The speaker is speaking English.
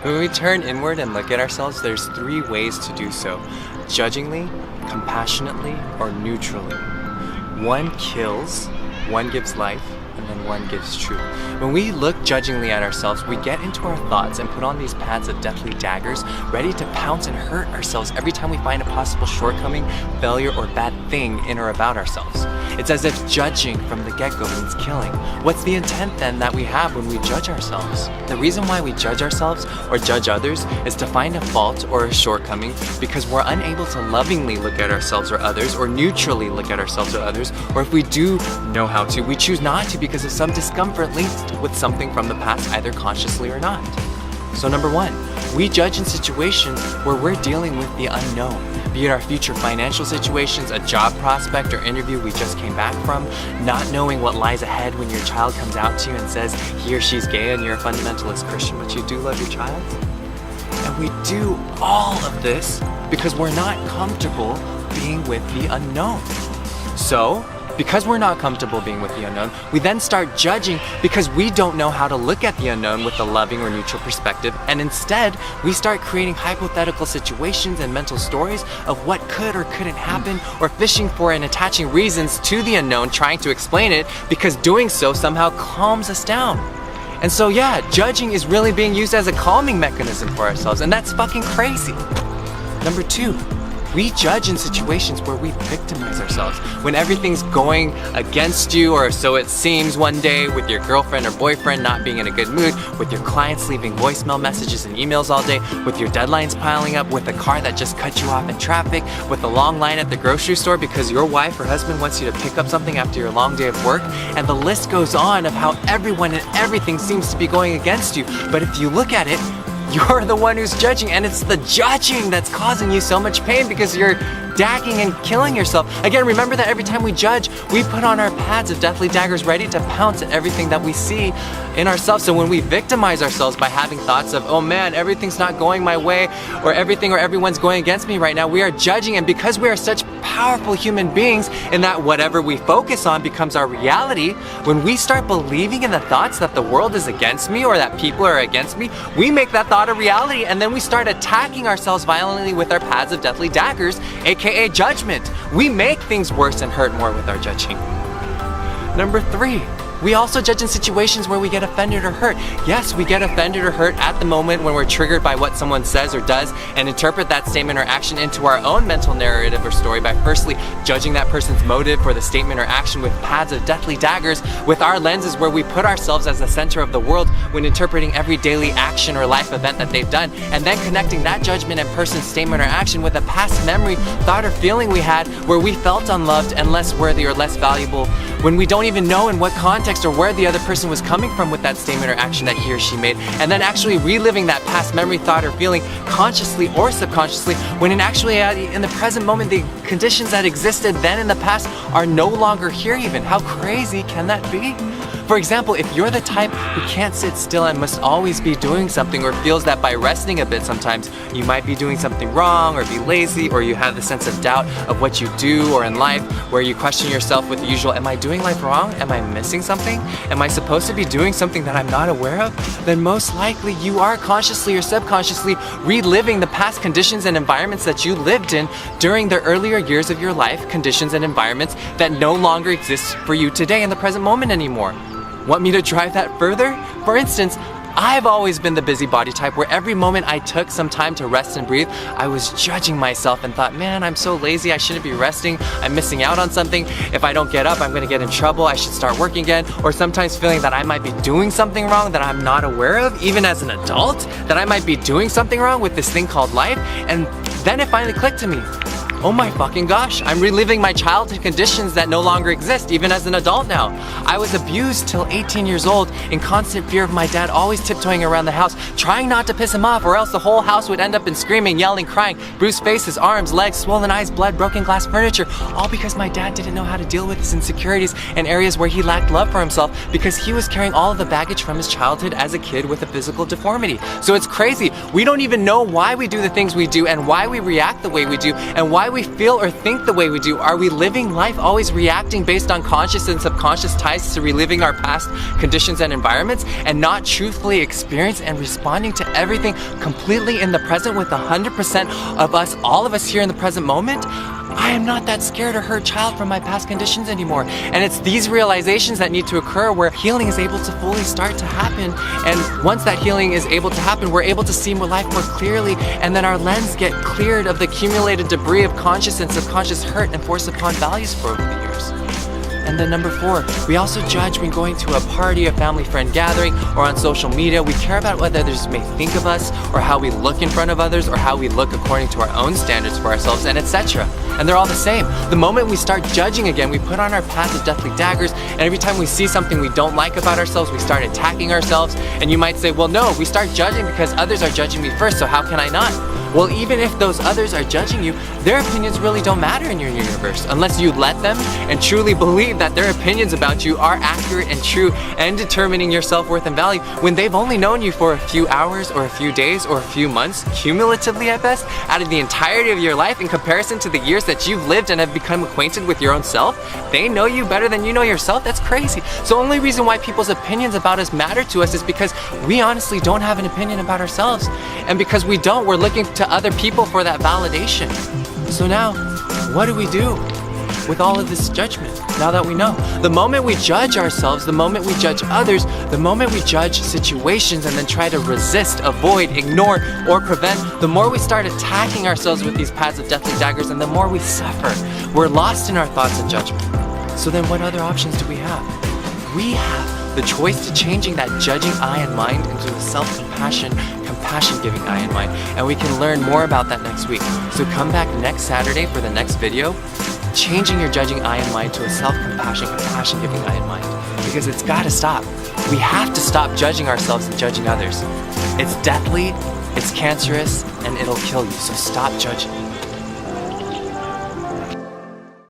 When we turn inward and look at ourselves, there's three ways to do so: judgingly, compassionately, or neutrally. One kills, one gives life, and then one gives truth. When we look judgingly at ourselves, we get into our thoughts and put on these pads of deathly daggers, ready to pounce and hurt ourselves every time we find a possible shortcoming, failure, or bad thing in or about ourselves. It's as if judging from the get-go means killing. What's the intent then that we have when we judge ourselves? The reason why we judge ourselves or judge others is to find a fault or a shortcoming because we're unable to lovingly look at ourselves or others, or neutrally look at ourselves or others, or if we do know how to, we choose not to because of some discomfort linked with something from the past, either consciously or not. So number one, we judge in situations where we're dealing with the unknown, be it our future financial situations, a job prospect or interview we just came back from, not knowing what lies ahead when your child comes out to you and says he or she's gay and you're a fundamentalist Christian, but you do love your child. And we do all of this because we're not comfortable being with the unknown. So, because we're not comfortable being with the unknown, we then start judging because we don't know how to look at the unknown with a loving or neutral perspective, and instead, we start creating hypothetical situations and mental stories of what could or couldn't happen, or fishing for and attaching reasons to the unknown, trying to explain it, because doing so somehow calms us down. And so yeah, judging is really being used as a calming mechanism for ourselves, and that's fucking crazy. Number two, we judge in situations where we victimize ourselves. When everything's going against you, or so it seems one day, with your girlfriend or boyfriend not being in a good mood, with your clients leaving voicemail messages and emails all day, with your deadlines piling up, with a car that just cut you off in traffic, with a long line at the grocery store because your wife or husband wants you to pick up something after your long day of work, and the list goes on of how everyone and everything seems to be going against you. But if you look at it, you're the one who's judging, and it's the judging that's causing you so much pain because you're dagging and killing yourself. Again, remember that every time we judge, we put on our pads of deathly daggers ready to pounce at everything that we see in ourselves. So when we victimize ourselves by having thoughts of, oh man, everything's not going my way, or everything or everyone's going against me right now, we are judging. And because we are such powerful human beings in that whatever we focus on becomes our reality, when we start believing in the thoughts that the world is against me or that people are against me, we make that thought a reality, and then we start attacking ourselves violently with our pads of deathly daggers, aka judgment. We make things worse and hurt more with our judging. Number three, we also judge in situations where we get offended or hurt. Yes, we get offended or hurt at the moment when we're triggered by what someone says or does, and interpret that statement or action into our own mental narrative or story by firstly judging that person's motive for the statement or action with pads of deathly daggers, with our lenses where we put ourselves as the center of the world when interpreting every daily action or life event that they've done, and then connecting that judgment and person's statement or action with a past memory, thought, or feeling we had where we felt unloved and less worthy or less valuable, when we don't even know in what context or where the other person was coming from with that statement or action that he or she made, and then actually reliving that past memory, thought, or feeling consciously or subconsciously, when in actuality, in the present moment, the conditions that existed then in the past are no longer here even. How crazy can that be? For example, if you're the type who can't sit still and must always be doing something, or feels that by resting a bit sometimes you might be doing something wrong or be lazy, or you have the sense of doubt of what you do or in life, where you question yourself with the usual, am I doing life wrong? Am I missing something? Am I supposed to be doing something that I'm not aware of? Then most likely you are consciously or subconsciously reliving the past conditions and environments that you lived in during the earlier years of your life, conditions and environments that no longer exist for you today in the present moment anymore. Want me to drive that further? For instance, I've always been the busybody type where every moment I took some time to rest and breathe, I was judging myself and thought, man, I'm so lazy, I shouldn't be resting, I'm missing out on something, if I don't get up, I'm gonna get in trouble, I should start working again, or sometimes feeling that I might be doing something wrong that I'm not aware of, even as an adult, that I might be doing something wrong with this thing called life, and then it finally clicked to me. Oh my fucking gosh, I'm reliving my childhood conditions that no longer exist, even as an adult now. I was abused till 18 years old, in constant fear of my dad always tiptoeing around the house, trying not to piss him off, or else the whole house would end up in screaming, yelling, crying, bruised faces, arms, legs, swollen eyes, blood, broken glass furniture, all because my dad didn't know how to deal with his insecurities and areas where he lacked love for himself, because he was carrying all of the baggage from his childhood as a kid with a physical deformity. So it's crazy. We don't even know why we do the things we do, and why we react the way we do, and why we feel or think the way we do. Are we living life always reacting based on conscious and subconscious ties to reliving our past conditions and environments, and not truthfully experiencing and responding to everything completely in the present with 100% of us, all of us here in the present moment? I am not that scared or hurt child from my past conditions anymore. And it's these realizations that need to occur where healing is able to fully start to happen. And once that healing is able to happen, we're able to see more life more clearly, and then our lens get cleared of the accumulated debris of conscious and subconscious hurt and forced upon values for over the years. And then number 4, we also judge when going to a party, a family friend gathering, or on social media. We care about what others may think of us, or how we look in front of others, or how we look according to our own standards for ourselves, and etc. And they're all the same. The moment we start judging again, we put on our path of deathly daggers, and every time we see something we don't like about ourselves, we start attacking ourselves. And you might say, well, no, we start judging because others are judging me first, so how can I not? Well, even if those others are judging you, their opinions really don't matter in your universe unless you let them and truly believe that their opinions about you are accurate and true and determining your self-worth and value when they've only known you for a few hours or a few days or a few months, cumulatively at best, out of the entirety of your life in comparison to the years that you've lived and have become acquainted with your own self. They know you better than you know yourself. That's crazy. So the only reason why people's opinions about us matter to us is because we honestly don't have an opinion about ourselves. And because we don't, we're looking to other people for that validation. So now, what do we do with all of this judgment, now that we know? The moment we judge ourselves, the moment we judge others, the moment we judge situations and then try to resist, avoid, ignore, or prevent, the more we start attacking ourselves with these paths of deathly daggers, and the more we suffer. We're lost in our thoughts and judgment. So then what other options do we have? We have the choice to changing that judging eye and mind into a self-compassion, compassion-giving eye and mind. And we can learn more about that next week. So come back next Saturday for the next video, changing your judging eye and mind to a self-compassion, compassion-giving eye and mind. Because it's gotta stop. We have to stop judging ourselves and judging others. It's deathly, it's cancerous, and it'll kill you. So stop judging.